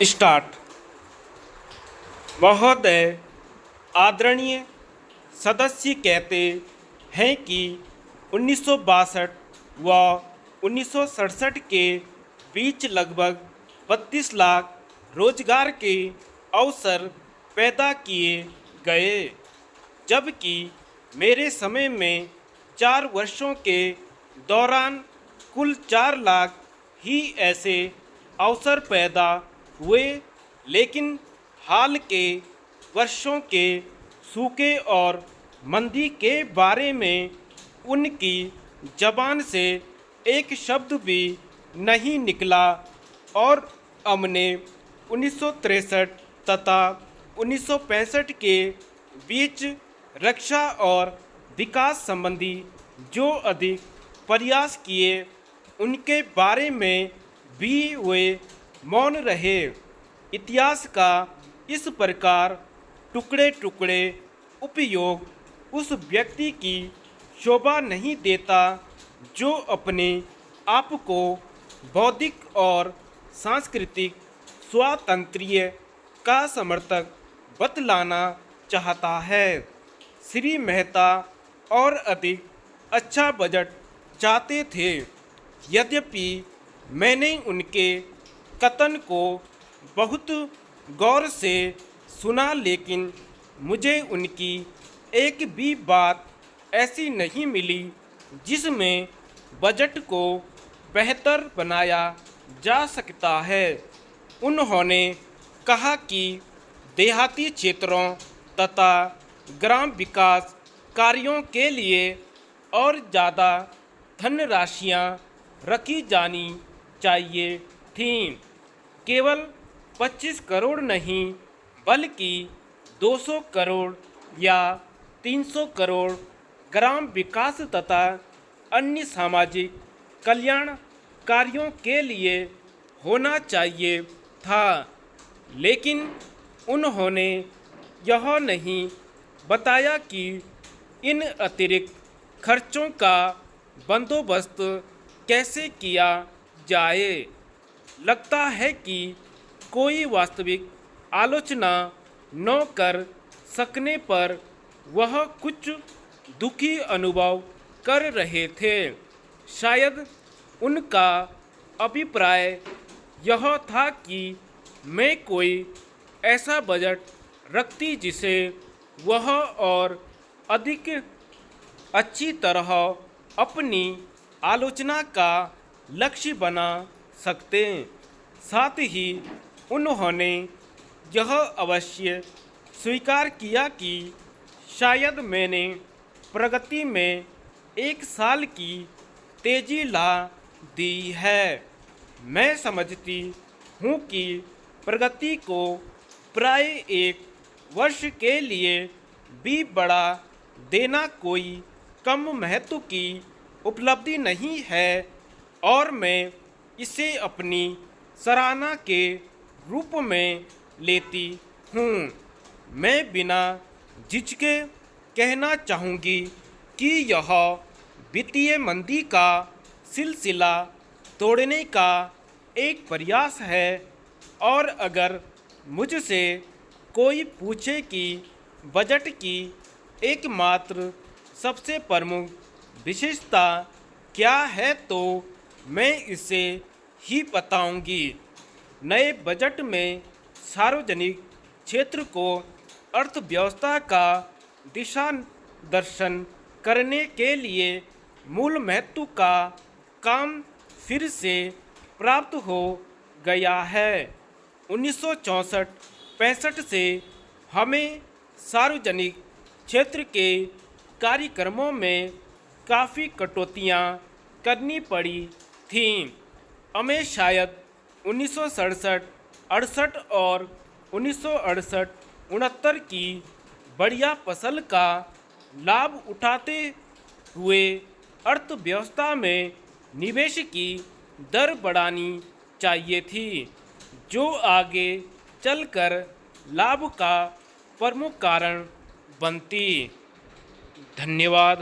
Start. महोदय, आदरणीय सदस्य कहते हैं कि 1962 व 1967 के बीच लगभग 32 लाख रोजगार के अवसर पैदा किए गए, जबकि मेरे समय में 4 वर्षों के दौरान कुल 4 लाख ही ऐसे अवसर पैदा हुए। लेकिन हाल के वर्षों के सूखे और मंदी के बारे में उनकी जबान से एक शब्द भी नहीं निकला और हमने 1963 तथा 1965 के बीच रक्षा और विकास संबंधी जो अधिक प्रयास किए उनके बारे में भी वे मौन रहे। इतिहास का इस प्रकार टुकड़े टुकड़े उपयोग उस व्यक्ति की शोभा नहीं देता जो अपने आप को बौद्धिक और सांस्कृतिक स्वातंत्र्य का समर्थक बतलाना चाहता है। श्री मेहता और अधिक अच्छा बजट चाहते थे। यद्यपि मैंने उनके कथन को बहुत गौर से सुना, लेकिन मुझे उनकी एक भी बात ऐसी नहीं मिली जिसमें बजट को बेहतर बनाया जा सकता है। उन्होंने कहा कि देहाती क्षेत्रों तथा ग्राम विकास कार्यों के लिए और ज़्यादा धनराशियाँ रखी जानी चाहिए थीं। केवल 25 करोड़ नहीं बल्कि 200 करोड़ या 300 करोड़ ग्राम विकास तथा अन्य सामाजिक कल्याण कार्यों के लिए होना चाहिए था। लेकिन उन्होंने यह नहीं बताया कि इन अतिरिक्त खर्चों का बंदोबस्त कैसे किया जाए। लगता है कि कोई वास्तविक आलोचना न कर सकने पर वह कुछ दुखी अनुभव कर रहे थे। शायद उनका अभिप्राय यह था कि मैं कोई ऐसा बजट रखती जिसे वह और अधिक अच्छी तरह अपनी आलोचना का लक्ष्य बना सकते। साथ ही उन्होंने यह अवश्य स्वीकार किया कि शायद मैंने प्रगति में 1 साल की तेजी ला दी है। मैं समझती हूँ कि प्रगति को प्राय 1 वर्ष के लिए भी बढ़ा देना कोई कम महत्व की उपलब्धि नहीं है और मैं इसे अपनी सराहना के रूप में लेती हूँ। मैं बिना झिझके कहना चाहूँगी कि यह वित्तीय मंदी का सिलसिला तोड़ने का एक प्रयास है और अगर मुझसे कोई पूछे कि बजट की एकमात्र सबसे प्रमुख विशेषता क्या है तो मैं इसे ही बताऊंगी। नए बजट में सार्वजनिक क्षेत्र को अर्थव्यवस्था का दिशा दर्शन करने के लिए मूल महत्व का काम फिर से प्राप्त हो गया है। 1964-65 से हमें सार्वजनिक क्षेत्र के कार्यक्रमों में काफ़ी कटौतियाँ करनी पड़ी थीं। हमें शायद 1967-68 और 1968-69 की बढ़िया फसल का लाभ उठाते हुए अर्थव्यवस्था में निवेश की दर बढ़ानी चाहिए थी, जो आगे चलकर लाभ का प्रमुख कारण बनती। धन्यवाद।